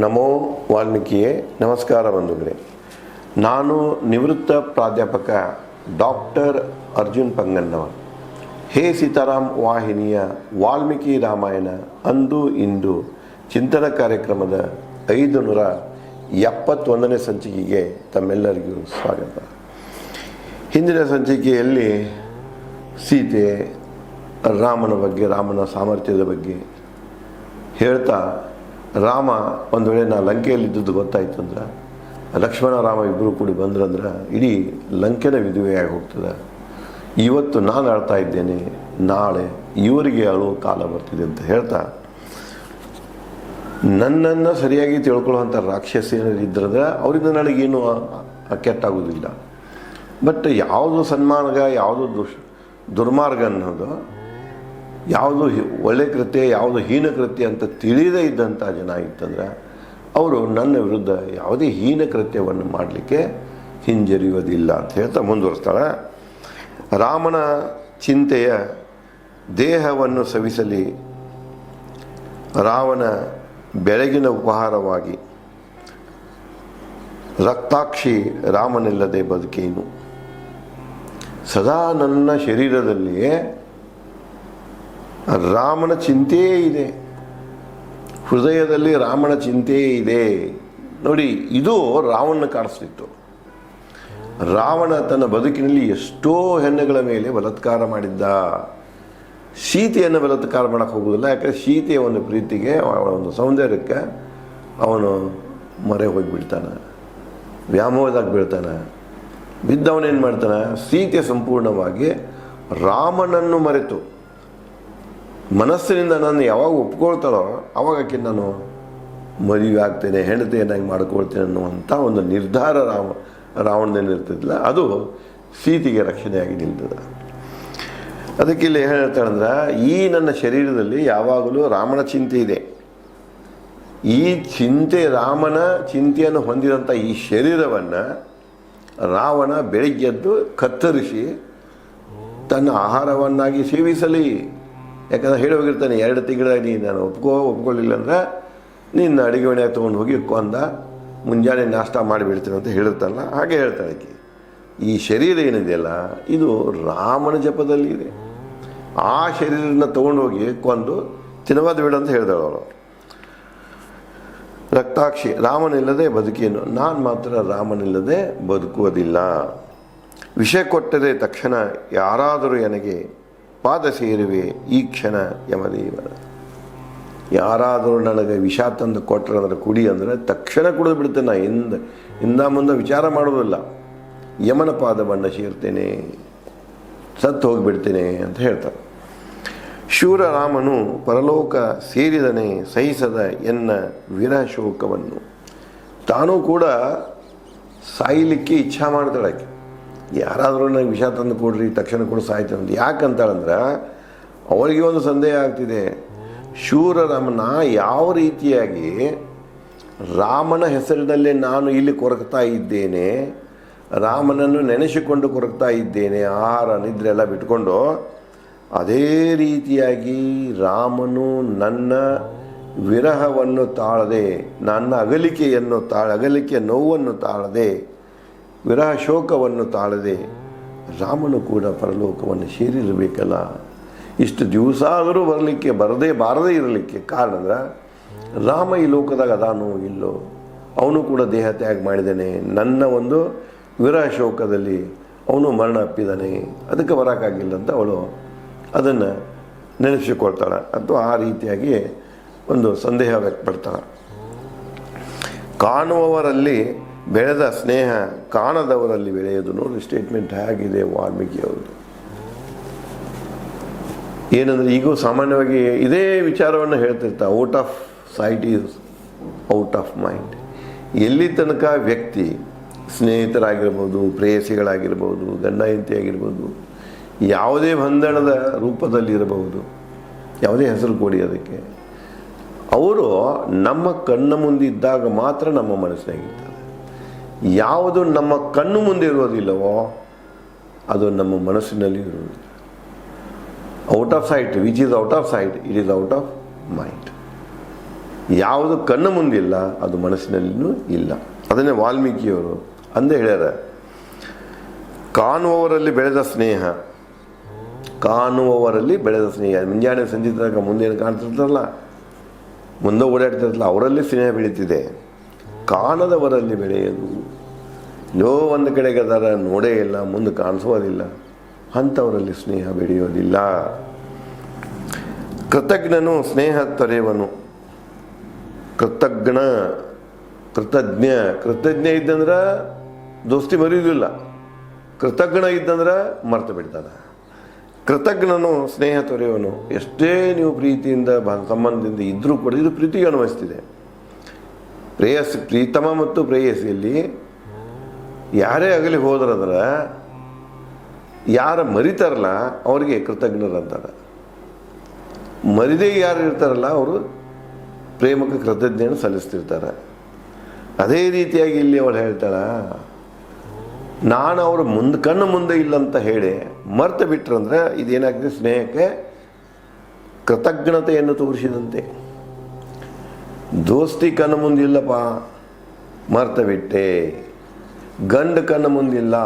ನಮೋ ವಾಲ್ಮೀಕಿಯೇ. ನಮಸ್ಕಾರ ಬಂಧುಗಳೇ. ನಾನು ನಿವೃತ್ತ ಪ್ರಾಧ್ಯಾಪಕ ಡಾಕ್ಟರ್ ಅರ್ಜುನ್ ಪಂಗನ್ನವ. ಹೇ ಸೀತಾರಾಮ್ ವಾಹಿನಿಯ ವಾಲ್ಮೀಕಿ ರಾಮಾಯಣ ಅಂದು ಇಂದು ಚಿಂತನ ಕಾರ್ಯಕ್ರಮದ 571ನೇ ಸಂಚಿಕೆಗೆ ತಮ್ಮೆಲ್ಲರಿಗೂ ಸ್ವಾಗತ. ಹಿಂದಿನ ಸಂಚಿಕೆಯಲ್ಲಿ ಸೀತೆ, ರಾಮನ ಬಗ್ಗೆ, ರಾಮನ ಸಾಮರ್ಥ್ಯದ ಬಗ್ಗೆ ಹೇಳ್ತಾ, ರಾಮ ಒಂದು ವೇಳೆ ನಾ ಲಂಕೆಯಲ್ಲಿದ್ದದ್ದು ಗೊತ್ತಾಯ್ತು ಅಂದ್ರೆ, ಲಕ್ಷ್ಮಣ ರಾಮ ಇಬ್ಬರು ಕೂಡಿ ಬಂದ್ರಂದ್ರೆ ಇಡೀ ಲಂಕೆನ ವಿಧವೆಯಾಗಿ ಹೋಗ್ತದೆ. ಇವತ್ತು ನಾನು ಅಳ್ತಾ ಇದ್ದೇನೆ, ನಾಳೆ ಇವರಿಗೆ ಅಳುವ ಕಾಲ ಬರ್ತಿದೆ ಅಂತ ಹೇಳ್ತಾ, ನನ್ನನ್ನು ಸರಿಯಾಗಿ ತಿಳ್ಕೊಳ್ಳುವಂಥ ರಾಕ್ಷಸಿಯರಿದ್ದರೆ ಅವರಿಂದ ನನಗೇನು ಕೆಟ್ಟಾಗೋದಿಲ್ಲ. ಬಟ್ ಯಾವುದು ಸನ್ಮಾರ್ಗ, ಯಾವುದು ದುರ್ಮಾರ್ಗ ಅನ್ನೋದು, ಯಾವುದು ಒಳ್ಳೆ ಕೃತ್ಯ, ಯಾವುದು ಹೀನ ಕೃತ್ಯ ಅಂತ ತಿಳಿಯದೇ ಇದ್ದಂಥ ಜನ ಇತ್ತಂದ್ರೆ ಅವರು ನನ್ನ ವಿರುದ್ಧ ಯಾವುದೇ ಹೀನ ಕೃತ್ಯವನ್ನು ಮಾಡಲಿಕ್ಕೆ ಹಿಂಜರಿಯೋದಿಲ್ಲ ಅಂತ ಹೇಳ್ತಾ ಮುಂದುವರಿಸ್ತಾಳೆ. ರಾಮನ ಚಿಂತೆಯ ದೇಹವನ್ನು ಸವಿಸಲಿ ರಾವಣ ಬೆಳಗಿನ ಉಪಹಾರವಾಗಿ, ರಕ್ತಾಕ್ಷಿ ರಾಮನಿಲ್ಲದೆ ಬದುಕೇನು. ಸದಾ ನನ್ನ ಶರೀರದಲ್ಲಿಯೇ ರಾಮನ ಚಿಂತೆಯೇ ಇದೆ, ಹೃದಯದಲ್ಲಿ ರಾಮನ ಚಿಂತೆಯೇ ಇದೆ. ನೋಡಿ, ಇದು ರಾವಣನ ಕಾಣಿಸ್ತಿತ್ತು. ರಾವಣ ತನ್ನ ಬದುಕಿನಲ್ಲಿ ಎಷ್ಟೋ ಹೆಣ್ಣುಗಳ ಮೇಲೆ ಬಲಾತ್ಕಾರ ಮಾಡಿದ್ದ. ಸೀತೆಯನ್ನು ಬಲಾತ್ಕಾರ ಮಾಡೋಕ್ಕೆ ಹೋಗೋದಿಲ್ಲ, ಯಾಕಂದರೆ ಸೀತೆಯ ಒಂದು ಪ್ರೀತಿಗೆ, ಅವಳ ಒಂದು ಸೌಂದರ್ಯಕ್ಕೆ ಅವನು ಮೊರೆ ಹೋಗಿಬಿಡ್ತಾನೆ, ವ್ಯಾಮೋಹದಾಗ ಬೀಳ್ತಾನೆ. ಬಿದ್ದವನೇನು ಮಾಡ್ತಾನೆ, ಸೀತೆ ಸಂಪೂರ್ಣವಾಗಿ ರಾಮನನ್ನು ಮರೆತು ಮನಸ್ಸಿನಿಂದ ನಾನು ಯಾವಾಗ ಒಪ್ಕೊಳ್ತಾಳೋ ಅವಾಗ ಆಕೆ ನಾನು ಮದುವೆ ಆಗ್ತೇನೆ, ಹೆಂಡತಿಯನ್ನಾಗಿ ಮಾಡ್ಕೊಳ್ತೇನೆ ಅನ್ನುವಂಥ ಒಂದು ನಿರ್ಧಾರ ರಾವಣದಲ್ಲಿರ್ತಿದ್ದಿಲ್ಲ. ಅದು ಸೀತೆಗೆ ರಕ್ಷಣೆಯಾಗಿ ನಿಲ್ತದೆ. ಅದಕ್ಕೆ ಇಲ್ಲಿ ಹೇಳ್ತಾಳಂದ್ರೆ, ಈ ನನ್ನ ಶರೀರದಲ್ಲಿ ಯಾವಾಗಲೂ ರಾಮನ ಚಿಂತೆ ಇದೆ. ಈ ಚಿಂತೆ, ರಾಮನ ಚಿಂತೆಯನ್ನು ಹೊಂದಿದಂಥ ಈ ಶರೀರವನ್ನು ರಾವಣ ಬೆಳಿಗ್ಗೆದ್ದು ಕತ್ತರಿಸಿ ತನ್ನ ಆಹಾರವನ್ನಾಗಿ ಸೇವಿಸಲಿ. ಯಾಕಂದ್ರೆ ಹೇಳಿ ಹೋಗಿರ್ತಾನೆ, 2 ತಿಂಗಳಾಗಿ ನಾನು ಒಪ್ಕೊಳ್ಳಿಲ್ಲ ಅಂದ್ರೆ ನಿನ್ನ ಅಡುಗೆ ಮನೆಯಾಗ ತೊಗೊಂಡು ಹೋಗಿ ಕೊಂದ ಮುಂಜಾನೆ ನಾಷ್ಟ ಮಾಡಿಬಿಡ್ತೀನಿ ಅಂತ ಹೇಳಿರ್ತಾರಲ್ಲ, ಹಾಗೆ ಹೇಳ್ತಾಳೆ. ಈ ಶರೀರ ಏನಿದೆಯಲ್ಲ, ಇದು ರಾಮನ ಜಪದಲ್ಲಿ ಇದೆ. ಆ ಶರೀರನ ತೊಗೊಂಡೋಗಿ ಕೊಂದು ತಿನ್ನವಾದ ಬಿಡು ಅಂತ ಹೇಳಿದಳು ಅವಳು. ರಕ್ತಾಕ್ಷಿ ರಾಮನಿಲ್ಲದೆ ಬದುಕೇನು, ನಾನು ಮಾತ್ರ ರಾಮನಿಲ್ಲದೆ ಬದುಕುವುದಿಲ್ಲ. ವಿಷ ಕೊಟ್ಟರೆ ತಕ್ಷಣ ಯಾರಾದರೂ ನನಗೆ ಪಾದ ಸೇರುವೆ ಈ ಕ್ಷಣ ಯಮದೇವರ. ಯಾರಾದರೂ ನನಗೆ ವಿಷ ತಂದು ಕೊಟ್ಟರೆ ಅಂದರೆ, ಕುಡಿ ಅಂದರೆ ತಕ್ಷಣ ಕುಡಿದು ಬಿಡ್ತೇನೆ, ಹಿಂದ ಮುಂದೆ ವಿಚಾರ ಮಾಡೋದಿಲ್ಲ. ಯಮನ ಪಾದವನ್ನು ಸೇರ್ತೇನೆ, ಸತ್ತು ಹೋಗಿಬಿಡ್ತೇನೆ ಅಂತ ಹೇಳ್ತಾರೆ. ಶೂರರಾಮನು ಪರಲೋಕ ಸೇರಿದನೇ ಸಹಿಸದ ಎನ್ನ ವಿರಹ ಶೋಕವನ್ನು. ತಾನೂ ಕೂಡ ಸಾಯಲಿಕ್ಕೆ ಇಚ್ಛಾ ಮಾಡ್ತಾಳೆ. ಯಾರಾದರೂ ನನಗೆ ವಿಷ ತಂದು ಕೊಡ್ರಿ, ತಕ್ಷಣ ಕೂಡ ಸಾಯ್ತಾನೆ ಅಂತ. ಯಾಕಂತಾಳಂದ್ರೆ ಅವಳಿಗೆ ಒಂದು ಸಂದೇಹ ಆಗ್ತಿದೆ, ಶೂರರಾಮನ ಯಾವ ರೀತಿಯಾಗಿ ರಾಮನ ಹೆಸರಿನಲ್ಲೇ ನಾನು ಇಲ್ಲಿ ಕೊರಗ್ತಾ ಇದ್ದೇನೆ, ರಾಮನನ್ನು ನೆನೆಸಿಕೊಂಡು ಕೊರಗ್ತಾ ಇದ್ದೇನೆ, ಆಹಾರ ನಿದ್ರೆ ಎಲ್ಲ ಬಿಟ್ಕೊಂಡು, ಅದೇ ರೀತಿಯಾಗಿ ರಾಮನು ನನ್ನ ವಿರಹವನ್ನು ತಾಳದೆ, ನನ್ನ ಅಗಲಿಕೆಯ ನೋವನ್ನು ತಾಳದೆ, ವಿರಹ ಶೋಕವನ್ನು ತಾಳದೆ ರಾಮನು ಕೂಡ ಪರಲೋಕವನ್ನು ಸೇರಿರಬೇಕಲ್ಲ. ಇಷ್ಟು ದಿವಸ ಆದರೂ ಬಾರದೇ ಇರಲಿಕ್ಕೆ ಕಾರಣ ಅಂದ್ರೆ, ರಾಮ ಈ ಲೋಕದಾಗ ಅದಾನೋ ಇಲ್ಲೋ, ಅವನು ಕೂಡ ದೇಹ ತ್ಯಾಗ ಮಾಡಿದ್ದಾನೆ, ನನ್ನ ಒಂದು ವಿರಹ ಶೋಕದಲ್ಲಿ ಅವನು ಮರಣ ಅಪ್ಪಿದ್ದಾನೆ, ಅದಕ್ಕೆ ಬರೋಕ್ಕಾಗಿಲ್ಲ ಅಂತ ಅವಳು ಅದನ್ನು ನೆನೆಸಿಕೊಳ್ತಾಳೆ, ಅಥವಾ ಆ ರೀತಿಯಾಗಿ ಒಂದು ಸಂದೇಹ ವ್ಯಕ್ತಪಡ್ತಾಳೆ. ಕಾಣುವವರಲ್ಲಿ ಬೆಳೆದ ಸ್ನೇಹ ಕಾಣದವರಲ್ಲಿ ಬೆಳೆಯೋದು. ನೋಡಿ ಸ್ಟೇಟ್ಮೆಂಟ್ ಹೇಗಿದೆ ವಾಲ್ಮೀಕಿ ಅವ್ರದ್ದು. ಏನಂದರೆ, ಈಗೂ ಸಾಮಾನ್ಯವಾಗಿ ಇದೇ ವಿಚಾರವನ್ನು ಹೇಳ್ತಿರ್ತಾರೆ, out off site is out of mind. ಎಲ್ಲಿ ತನಕ ವ್ಯಕ್ತಿ, ಸ್ನೇಹಿತರಾಗಿರ್ಬೋದು, ಪ್ರೇಯಸಿಗಳಾಗಿರ್ಬೋದು, ಗಂಡ ಹೆಂಡತಿ ಆಗಿರ್ಬೋದು, ಯಾವುದೇ ಬಂಧನದ ರೂಪದಲ್ಲಿರಬಹುದು, ಯಾವುದೇ ಹೆಸರು ಕೊಡಿ ಅದಕ್ಕೆ, ಅವರು ನಮ್ಮ ಕಣ್ಣ ಮುಂದಿದ್ದಾಗ ಮಾತ್ರ ನಮ್ಮ ಮನಸ್ಸಿನಾಗಿರ್ತದೆ. ಯಾವುದು ನಮ್ಮ ಕಣ್ಣು ಮುಂದೆ ಇರೋದಿಲ್ಲವೋ ಅದು ನಮ್ಮ ಮನಸ್ಸಿನಲ್ಲಿ ಇರುವುದಿಲ್ಲ. Out off site, which is out off site, it is out of mind. ಯಾವುದು ಕಣ್ಣು ಮುಂದಿಲ್ಲ ಅದು ಮನಸ್ಸಿನಲ್ಲಿಯೂ ಇಲ್ಲ. ಅದನ್ನೇ ವಾಲ್ಮೀಕಿಯವರು ಅಂದೇ ಹೇಳ್ಯಾರ, ಕಾಣುವವರಲ್ಲಿ ಬೆಳೆದ ಸ್ನೇಹ, ಕಾಣುವವರಲ್ಲಿ ಬೆಳೆದ ಸ್ನೇಹ. ಮುಂಜಾನೆ ಸಂಜೆ ತನಕ ಮುಂದೇನು ಕಾಣ್ತಿರ್ತಾರಲ್ಲ, ಮುಂದೆ ಓಡಾಡ್ತಿರಲ್ಲ, ಅವರಲ್ಲಿ ಸ್ನೇಹ ಬೆಳೀತಿದೆ. ಕಾಣದವರಲ್ಲಿ ಬೆಳೆಯೋದು, ಲೋ ಒಂದು ಕಡೆಗೆ ಅದರ ನೋಡೇ ಇಲ್ಲ, ಮುಂದೆ ಕಾಣಿಸೋದಿಲ್ಲ, ಅಂಥವರಲ್ಲಿ ಸ್ನೇಹ ಬೆಳೆಯೋದಿಲ್ಲ. ಕೃತಜ್ಞನು ಸ್ನೇಹ ತೊರೆಯುವನು. ಕೃತಜ್ಞ ಕೃತಜ್ಞ ಇದ್ದಂದ್ರೆ ದೋಸ್ತಿ ಮರೆಯುವುದಿಲ್ಲ, ಕೃತಜ್ಞ ಇದ್ದಂದ್ರೆ ಮರ್ತು ಬಿಡ್ತಾನೆ. ಕೃತಜ್ಞನು ಸ್ನೇಹ ತೊರೆಯುವನು. ಎಷ್ಟೇ ನೀವು ಪ್ರೀತಿಯಿಂದ ಸಂಬಂಧದಿಂದ ಇದ್ದರೂ ಕೂಡ ಇದು ಪ್ರೀತಿಗೆ ಅನ್ವಯಿಸ್ತಿದೆ. ಪ್ರೀತಮ ಮತ್ತು ಪ್ರೇಯಸಿಯಲ್ಲಿ ಯಾರೇ ಆಗಲಿ ಹೋದ್ರಂದ್ರೆ ಯಾರ ಮರಿತಾರಲ್ಲ ಅವ್ರಿಗೆ ಕೃತಜ್ಞರಂತಾರೆ, ಮರಿದೇ ಯಾರು ಇರ್ತಾರಲ್ಲ ಅವರು ಪ್ರೇಮಕ್ಕೆ ಕೃತಜ್ಞೆಯನ್ನು ಸಲ್ಲಿಸ್ತಿರ್ತಾರೆ. ಅದೇ ರೀತಿಯಾಗಿ ಇಲ್ಲಿ ಅವಳು ಹೇಳ್ತಾಳ, ನಾನು ಅವರು ಕಣ್ಣು ಮುಂದೆ ಇಲ್ಲ ಅಂತ ಹೇಳಿ ಮರ್ತು ಬಿಟ್ರಂದ್ರೆ ಇದೇನಾಗ್ತದೆ, ಸ್ನೇಹಕ್ಕೆ ಕೃತಜ್ಞತೆಯನ್ನು ತೋರಿಸಿದಂತೆ. ದೋಸ್ತಿ ಕಣ್ಣು ಮುಂದಿಲ್ಲಪ್ಪ ಮರ್ತು ಬಿಟ್ಟೆ, ಗಂಡು ಕಣ್ಣು ಮುಂದಿಲ್ಲ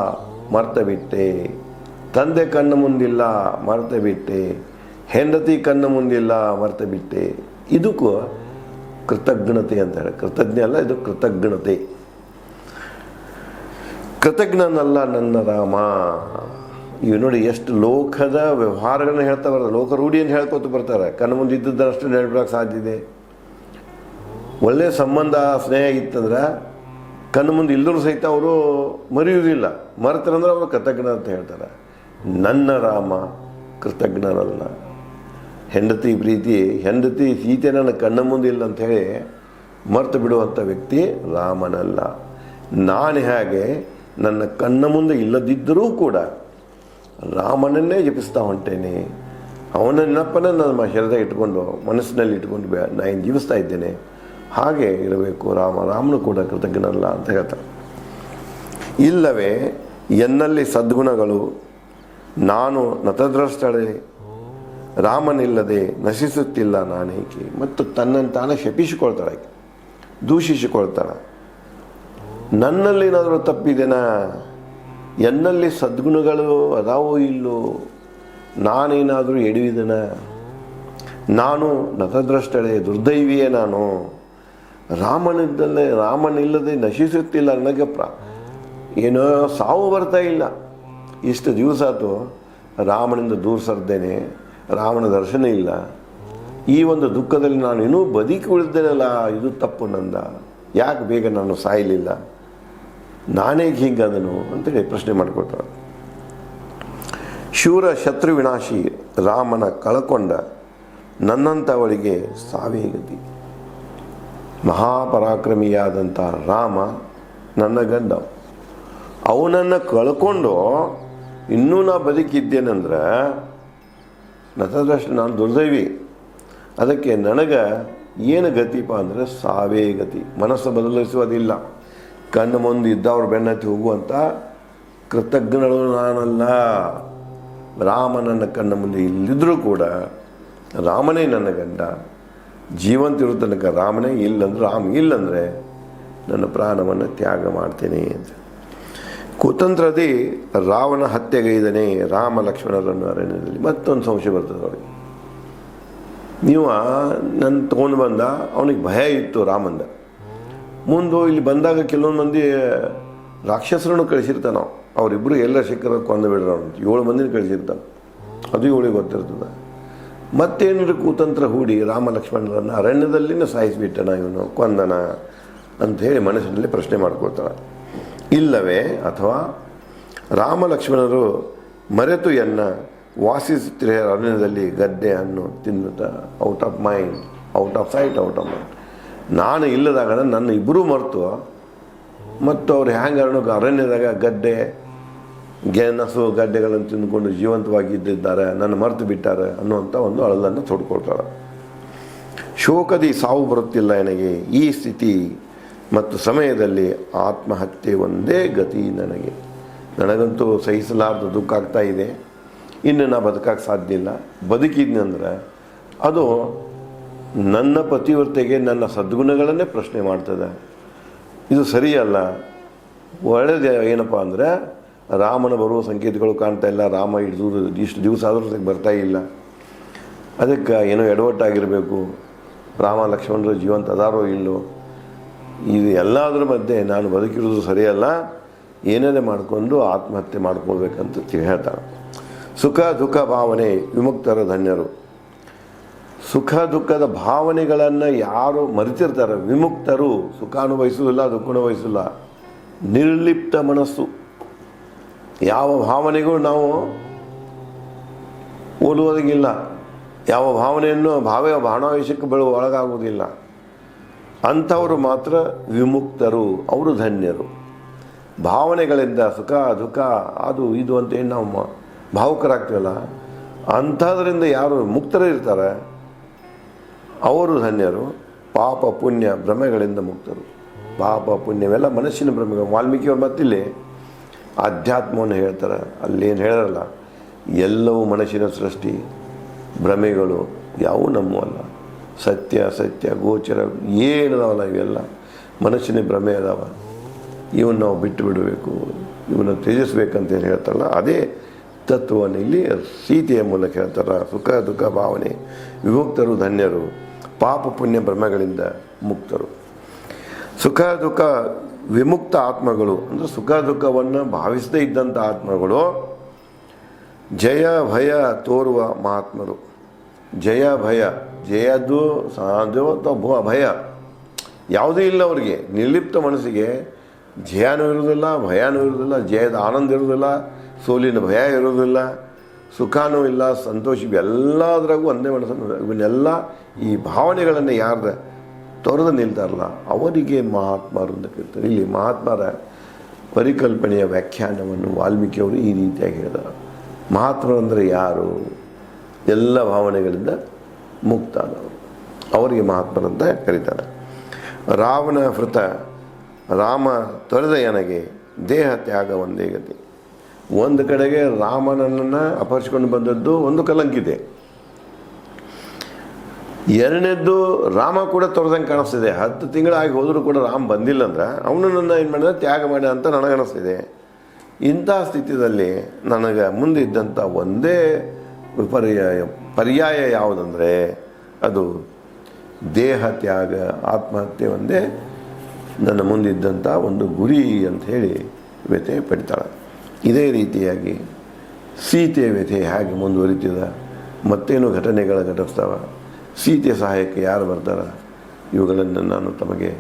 ಮರ್ತು ಬಿಟ್ಟೆ, ತಂದೆ ಕಣ್ಣು ಮುಂದಿಲ್ಲ ಮರ್ತು ಬಿಟ್ಟೆ, ಹೆಂಡತಿ ಕಣ್ಣು ಮುಂದಿಲ್ಲ ಮರ್ತು ಬಿಟ್ಟೆ. ಇದಕ್ಕೂ ಕೃತಜ್ಞತೆ ಅಂತ ಹೇಳಿ, ಕೃತಜ್ಞ ಅಲ್ಲ, ಇದು ಕೃತಜ್ಞತೆ. ಕೃತಜ್ಞನಲ್ಲ ನನ್ನ ರಾಮ. ಇವು ನೋಡಿ ಎಷ್ಟು ಲೋಕದ ವ್ಯವಹಾರಗಳನ್ನ ಹೇಳ್ತಾ ಬರ್ತಾರೆ, ಲೋಕ ರೂಢಿಯನ್ನು ಹೇಳ್ಕೊತ ಬರ್ತಾರೆ. ಕಣ್ಣು ಮುಂದೆ ಇದ್ದದ್ದಷ್ಟು ನೆನಪಿಡೋಕೆ ಸಾಧ್ಯ ಇದೆ. ಒಳ್ಳೆಯ ಸಂಬಂಧ ಸ್ನೇಹ ಇತ್ತಂದ್ರೆ ಕಣ್ಣು ಮುಂದೆ ಇಲ್ಲರೂ ಸಹಿತ ಅವರು ಮರೆಯುವುದಿಲ್ಲ, ಮರೆತರಂದ್ರೆ ಅವರು ಕೃತಜ್ಞ ಅಂತ ಹೇಳ್ತಾರೆ. ನನ್ನ ರಾಮ ಕೃತಜ್ಞನಲ್ಲ. ಹೆಂಡತಿ ಪ್ರೀತಿ, ಹೆಂಡತಿ ಸೀತೆ ನನ್ನ ಕಣ್ಣ ಮುಂದೆ ಇಲ್ಲ ಅಂಥೇಳಿ ಮರ್ತು ಬಿಡುವಂಥ ವ್ಯಕ್ತಿ ರಾಮನಲ್ಲ. ನಾನು ಹೇಗೆ ನನ್ನ ಕಣ್ಣ ಮುಂದೆ ಇಲ್ಲದಿದ್ದರೂ ಕೂಡ ರಾಮನನ್ನೇ ಜಪಿಸ್ತಾ ಹೊಂಟೇನೆ, ಅವನ ನೆನಪನ್ನು ನನ್ನ ಹೃದಯ ಇಟ್ಕೊಂಡು ಮನಸ್ಸಿನಲ್ಲಿ ಇಟ್ಕೊಂಡು ನಾನು ಜೀವಿಸ್ತಾ ಇದ್ದೇನೆ, ಹಾಗೆ ಇರಬೇಕು ರಾಮನು ಕೂಡ ಕೃತಜ್ಞನಲ್ಲ ಅಂತ ಹೇಳ್ತಾರೆ. ಇಲ್ಲವೇ ಎನ್ನಲ್ಲಿ ಸದ್ಗುಣಗಳು ನಾನು ನತದ್ರಷ್ಟಳೆ, ರಾಮನಿಲ್ಲದೆ ನಶಿಸುತ್ತಿಲ್ಲ ನಾನೇಕೆ. ಮತ್ತು ತನ್ನನ್ನು ತಾನೇ ಶಪಿಸಿಕೊಳ್ತಾಳೆ, ದೂಷಿಸಿಕೊಳ್ತಾಳೆ. ನನ್ನಲ್ಲೇನಾದರೂ ತಪ್ಪಿದೆನಾ, ಎನ್ನಲ್ಲಿ ಸದ್ಗುಣಗಳು ಅದಾವೋ ಇಲ್ಲೋ, ನಾನೇನಾದರೂ ಎಡವಿದೆನ, ನಾನು ನತದ್ರಷ್ಟಳೆ ದುರ್ದೈವಿಯೇ ನಾನು. ರಾಮನಿಲ್ಲದೆ ನಶಿಸುತ್ತಿಲ್ಲ ನನಗೆ ಏನೋ ಸಾವು ಬರ್ತಾ ಇಲ್ಲ. ಇಷ್ಟು ದಿವಸ ಆಯ್ತು ರಾಮನಿಂದ ದೂರ ಸರ್ದೇನೆ, ರಾಮನ ದರ್ಶನ ಇಲ್ಲ. ಈ ಒಂದು ದುಃಖದಲ್ಲಿ ನಾನು ಇನ್ನೂ ಬದುಕಿ ಉಳಿದ್ದೇನಲ್ಲ, ಇದು ತಪ್ಪು ನಂದ, ಯಾಕೆ ಬೇಗ ನಾನು ಸಾಯಲಿಲ್ಲ, ನಾನೇ ಹಿಂಗದನು ಅಂತೇಳಿ ಪ್ರಶ್ನೆ ಮಾಡಿಕೊಳ್ತಾರೆ. ಶೂರ ಶತ್ರು ವಿನಾಶಿ ರಾಮನ ಕಳ್ಕೊಂಡ ನನ್ನಂಥವಳಿಗೆ ಸಾವೇ ಗತಿ. ಮಹಾಪರಾಕ್ರಮಿಯಾದಂಥ ರಾಮ ನನ್ನ ಗಂಡ, ಅವನನ್ನು ಕಳ್ಕೊಂಡು ಇನ್ನೂ ನಾ ಬದುಕಿದ್ದೇನೆಂದ್ರೆ ನತದಷ್ಟು ನಾನು ದುರ್ದೈವಿ. ಅದಕ್ಕೆ ನನಗೆ ಏನು ಗತಿಪ ಅಂದರೆ ಸಾವೇ ಗತಿ. ಮನಸ್ಸು ಬದಲಿಸುವುದಿಲ್ಲ. ಕಣ್ಣು ಮುಂದೆ ಇದ್ದವ್ರು ಬೆನ್ನತ್ತಿ ಹೋಗುವಂಥ ಕೃತಜ್ಞಗಳು ನಾನಲ್ಲ. ರಾಮನನ್ನ ಕಣ್ಣ ಮುಂದೆ ಇಲ್ಲಿದ್ದರೂ ಕೂಡ ರಾಮನೇ ನನ್ನ ಗಂಡ, ಜೀವಂತ ಇರೋ ತನಕ ರಾಮನೇ, ಇಲ್ಲಂದರೆ ನನ್ನ ಪ್ರಾಣವನ್ನು ತ್ಯಾಗ ಮಾಡ್ತೇನೆ ಅಂತ. ಕುತಂತ್ರದಿ ರಾವಣ ಹತ್ಯೆಗೈದನೇ ರಾಮ ಲಕ್ಷ್ಮಣರನ್ನು ಅರಣ್ಯದಲ್ಲಿ. ಮತ್ತೊಂದು ಸಂಶಯ ಬರ್ತದೆ ಅವರಿಗೆ. ನೀವು ನನ್ನ ತೊಗೊಂಡು ಬಂದ, ಅವನಿಗೆ ಭಯ ಇತ್ತು ರಾಮಂದ. ಮುಂದೆ ಇಲ್ಲಿ ಬಂದಾಗ ಕೆಲವೊಂದು ಮಂದಿ ರಾಕ್ಷಸರನ್ನು ಕಳಿಸಿರ್ತಾನೆ. ಅವರಿಬ್ಬರು ಎಲ್ಲ ಸಿಕ್ಕರ ಕೊಂದು ಬಿಡ್ರ, 7 ಮಂದಿನ ಕಳಿಸಿರ್ತಾನೆ, ಅದು ಇವಳಿಗೆ ಗೊತ್ತಿರ್ತದೆ. ಮತ್ತೇನಿದ್ರು ಕುತಂತ್ರ ಹೂಡಿ ರಾಮ ಲಕ್ಷ್ಮಣರನ್ನು ಅರಣ್ಯದಲ್ಲಿನ ಸಾಯಿಸಿಬಿಟ್ಟನ, ಇವನು ಕೊಂದನ ಅಂಥೇಳಿ ಮನಸ್ಸಿನಲ್ಲಿ ಪ್ರಶ್ನೆ ಮಾಡ್ಕೊಳ್ತಾಳೆ. ಇಲ್ಲವೇ ಅಥವಾ ರಾಮ ಲಕ್ಷ್ಮಣರು ಮರೆತು ವಾಸಿಸುತ್ತಿರೋ ಅರಣ್ಯದಲ್ಲಿ ಗಡ್ಡೆ ಹಣ್ಣು ತಿನ್ನುತ್ತಾ out of mind, out off site, out of mind. ನಾನು ಇಲ್ಲದಾಗ ನನ್ನ ಇಬ್ಬರೂ ಮರೆತು ಮತ್ತು ಅವ್ರು ಹ್ಯಾಂಗೆ ಅರಣ್ಯದಾಗ ಗೆಣಸು ಗಡ್ಡೆಗಳನ್ನು ತಿಂದುಕೊಂಡು ಜೀವಂತವಾಗಿದ್ದಿದ್ದಾರೆ, ನನ್ನ ಮರೆತು ಬಿಟ್ಟಾರೆ ಅನ್ನುವಂಥ ಒಂದು ಅಳಲನ್ನು ತೊಡ್ಕೊಳ್ತಾರೆ. ಶೋಕದಿ ಸಾವು ಬರುತ್ತಿಲ್ಲ ನನಗೆ, ಈ ಸ್ಥಿತಿ ಮತ್ತು ಸಮಯದಲ್ಲಿ ಆತ್ಮಹತ್ಯೆ ಒಂದೇ ಗತಿ ನನಗೆ. ನನಗಂತೂ ಸಹಿಸಲಾರ್ದು ದುಃಖ ಆಗ್ತಾ ಇದೆ, ಇನ್ನು ನಾ ಬದುಕಕ್ಕೆ ಸಾಧ್ಯ ಇಲ್ಲ. ಬದುಕಿದ್ನಂದ್ರೆ ಅದು ನನ್ನ ಪತಿವ್ರತೆಗೆ ನನ್ನ ಸದ್ಗುಣಗಳನ್ನೇ ಪ್ರಶ್ನೆ ಮಾಡ್ತದೆ. ಇದು ಸರಿಯಲ್ಲ. ಒಳ್ಳೆಯದು ಏನಪ್ಪ ಅಂದರೆ ರಾಮನ ಬರುವ ಸಂಕೇತಗಳು ಕಾಣ್ತಾ ಇಲ್ಲ, ರಾಮ ಇಷ್ಟು ದಿವಸ ಆದರೂ ಬರ್ತಾ ಇಲ್ಲ, ಅದಕ್ಕೆ ಏನೋ ಎಡವಟ್ಟಾಗಿರಬೇಕು, ರಾಮ ಲಕ್ಷ್ಮಣರು ಜೀವಂತ ಅದಾರೋ ಇಲ್ಲೋ, ಇದು ಎಲ್ಲದರ ಮಧ್ಯೆ ನಾನು ಬದುಕಿರೋದು ಸರಿಯಲ್ಲ, ಏನೇನೇ ಮಾಡಿಕೊಂಡು ಆತ್ಮಹತ್ಯೆ ಮಾಡ್ಕೊಳ್ಬೇಕಂತ ಹೇಳ್ತಾರೆ. ಸುಖ ದುಃಖ ಭಾವನೆ ವಿಮುಕ್ತರ ಧನ್ಯರು. ಸುಖ ದುಃಖದ ಭಾವನೆಗಳನ್ನು ಯಾರು ಮರೆತಿರ್ತಾರೆ, ವಿಮುಕ್ತರು, ಸುಖ ಅನುಭವಿಸೋದಿಲ್ಲ, ದುಃಖ ಅನುಭವಿಸಲ್ಲ, ನಿರ್ಲಿಪ್ತ ಮನಸ್ಸು. ಯಾವ ಭಾವನೆಗೂ ನಾವು ಓದುವುದಿಲ್ಲ, ಯಾವ ಭಾವನೆಯನ್ನು ಭಾವನಾವೇಶಕ್ಕೆ ಒಳಗಾಗುವುದಿಲ್ಲ. ಅಂಥವರು ಮಾತ್ರ ವಿಮುಕ್ತರು, ಅವರು ಧನ್ಯರು. ಭಾವನೆಗಳಿಂದ ಸುಖ ದುಃಖ ಅದು ಇದು ಅಂತೇನು ನಾವು ಭಾವುಕರಾಗ್ತೀವಲ್ಲ, ಅಂಥದ್ರಿಂದ ಯಾರು ಮುಕ್ತರಿರ್ತಾರೆ ಅವರು ಧನ್ಯರು. ಪಾಪ ಪುಣ್ಯ ಭ್ರಮೆಗಳಿಂದ ಮುಕ್ತರು. ಪಾಪ ಪುಣ್ಯವೆಲ್ಲ ಮನಸ್ಸಿನ ಭ್ರಮೆಗಳು. ವಾಲ್ಮೀಕಿಯವ್ರು ಮತ್ತಿಲ್ಲಿ ಆಧ್ಯಾತ್ಮವನ್ನು ಹೇಳ್ತಾರೆ, ಅಲ್ಲೇನು ಹೇಳಲ್ಲ, ಎಲ್ಲವೂ ಮನಸ್ಸಿನ ಸೃಷ್ಟಿ, ಭ್ರಮೆಗಳು ಯಾವುವು ನಮ್ಮಲ್ಲ. ಸತ್ಯ ಅಸತ್ಯ ಗೋಚರ ಏನದಾವಲ್ಲ ಇವೆಲ್ಲ ಮನಸ್ಸಿನ ಭ್ರಮೆ ಅದಾವ. ಇವನ್ನ ನಾವು ಬಿಟ್ಟು ಬಿಡಬೇಕು, ಇವನ್ನ ತ್ಯಜಿಸ್ಬೇಕಂತೇನು ಹೇಳ್ತಾರಲ್ಲ, ಅದೇ ತತ್ವವನ್ನು ಇಲ್ಲಿ ಸೀತೆಯ ಮೂಲಕ ಹೇಳ್ತಾರೆ. ಸುಖ ದುಃಖ ಭಾವನೆ ವಿಮುಕ್ತರು ಧನ್ಯರು, ಪಾಪ ಪುಣ್ಯ ಭ್ರಮೆಗಳಿಂದ ಮುಕ್ತರು. ಸುಖ ದುಃಖ ವಿಮುಕ್ತ ಆತ್ಮಗಳು ಅಂದರೆ ಸುಖ ದುಃಖವನ್ನು ಭಾವಿಸದೇ ಇದ್ದಂಥ ಆತ್ಮಗಳು ಜಯ ಭಯ ತೋರುವ ಮಹಾತ್ಮರು. ಜಯ ಭಯ, ಜಯದ್ದು ಸಾಧ್ಯ ಅಥವಾ ಭಯ ಯಾವುದೇ ಇಲ್ಲ ಅವರಿಗೆ. ನಿರ್ಲಿಪ್ತ ಮನಸ್ಸಿಗೆ ಜಯನೂ ಇರೋದಿಲ್ಲ, ಭಯನೂ ಇರೋದಿಲ್ಲ, ಜಯದ ಆನಂದ ಇರೋದಿಲ್ಲ, ಸೋಲಿನ ಭಯ ಇರೋದಿಲ್ಲ, ಸುಖನೂ ಇಲ್ಲ, ಸಂತೋಷ ಎಲ್ಲದರಾಗೂ ಒಂದೇ ಮನಸ್ಸನ್ನು. ಇವನ್ನೆಲ್ಲ ಈ ಭಾವನೆಗಳನ್ನು ಯಾರ್ದು ತೊರೆದು ನಿಲ್ತಾರಲ್ಲ ಅವರಿಗೆ ಮಹಾತ್ಮರು ಅಂತ ಕರೀತಾರೆ. ಇಲ್ಲಿ ಮಹಾತ್ಮರ ಪರಿಕಲ್ಪನೆಯ ವ್ಯಾಖ್ಯಾನವನ್ನು ವಾಲ್ಮೀಕಿಯವರು ಈ ರೀತಿಯಾಗಿ ಹೇಳಿದ್ದಾರೆ. ಮಹಾತ್ಮರು ಅಂದರೆ ಯಾರು? ಎಲ್ಲ ಭಾವನೆಗಳಿಂದ ಮುಕ್ತಾದವರು, ಅವರಿಗೆ ಮಹಾತ್ಮರಂತ ಕರೀತಾರೆ. ರಾವಣ ಹೃತ ರಾಮ ತೊರೆದ ನನಗೆ ದೇಹ ತ್ಯಾಗ ಒಂದೇ ಗತಿ. ಒಂದು ಕಡೆಗೆ ರಾಮನನ್ನು ಅಪಹರಿಸಿಕೊಂಡು ಬಂದದ್ದು ಒಂದು ಕಲಂಕಿದೆ, ಎರಡನೇದ್ದು ರಾಮ ಕೂಡ ತೊರೆದಂಗೆ ಕಾಣಿಸ್ತಿದೆ. 10 ತಿಂಗಳಾಗಿ ಹೋದರೂ ಕೂಡ ರಾಮ ಬಂದಿಲ್ಲ ಅಂದ್ರೆ ಅವನು ನನ್ನ ಏನು ಮಾಡಿದ ತ್ಯಾಗ ಮಾಡಿದ ಅಂತ ನನಗನ್ನಿಸ್ತಿದೆ. ಇಂಥ ಸ್ಥಿತಿಯಲ್ಲಿ ನನಗೆ ಮುಂದೆ ಇದ್ದಂಥ ಒಂದೇ ಪರ್ಯಾಯ ಯಾವುದಂದರೆ ಅದು ದೇಹ ತ್ಯಾಗ, ಆತ್ಮಹತ್ಯೆ ಒಂದೇ ನನ್ನ ಮುಂದಿದ್ದಂಥ ಒಂದು ಗುರಿ ಅಂತ ಹೇಳಿ ವ್ಯಥೆ ಪಡಿತಾಳೆ. ಇದೇ ರೀತಿಯಾಗಿ ಸೀತೆಯ ವ್ಯಥೆ ಹೇಗೆ ಮುಂದುವರಿತಿದ, ಮತ್ತೇನು ಘಟನೆಗಳ ಘಟಿಸ್ತಾವ, ಸೀತೆಯ ಸಹಾಯಕ್ಕೆ ಯಾರು ಬರ್ತಾರ, ಇವುಗಳನ್ನು ನಾನು ತಮಗೆ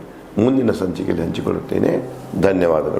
ಮುಂದಿನ ಸಂಚಿಕೆಯಲ್ಲಿ ಹಂಚಿಕೊಳ್ಳುತ್ತೇನೆ. ಧನ್ಯವಾದಗಳು.